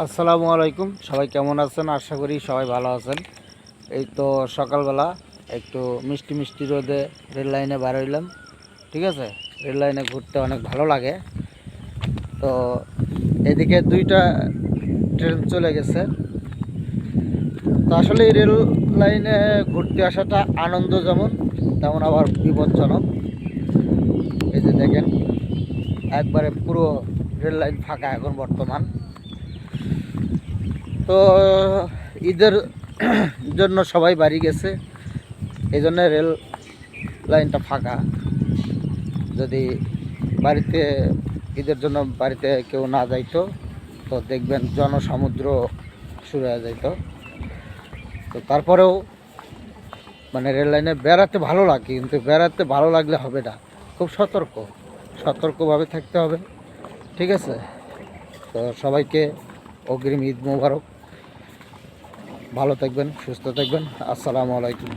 আসসালামু আলাইকুম। সবাই কেমন আছেন? আশা করি সবাই ভালো আছেন। এই তো সকালবেলা একটু মিষ্টি মিষ্টি রোদে রেল লাইনে বার হইলাম। ঠিক আছে, রেল লাইনে ঘুরতে অনেক ভালো লাগে। তো এদিকে দুইটা ট্রেন চলে গেছে। তো আসলে এই রেল লাইনে ঘুরতে আসাটা আনন্দ যেমন, তেমন আবার বিপজ্জনক। এই যে দেখেন, একবারে পুরো রেল লাইন ফাঁকা এখন বর্তমান। তো ঈদের জন্য সবাই বাড়ি গেছে, এই জন্য রেল লাইনটা ফাঁকা। যদি বাড়িতে ঈদের জন্য বাড়িতে কেউ না যাইতো, তো দেখবেন জনসমুদ্র শুরু হয়ে যাইতো। তো তারপরেও মানে রেল লাইনে বেড়াতে ভালো লাগে, কিন্তু বেড়াতে ভালো লাগলে হবে না, খুব সতর্কভাবে থাকতে হবে। ঠিক আছে, তো সবাইকে অগ্রিম ঈদ মোবারক। ভালো থাকবেন, সুস্থ থাকবেন। আসসালামু আলাইকুম।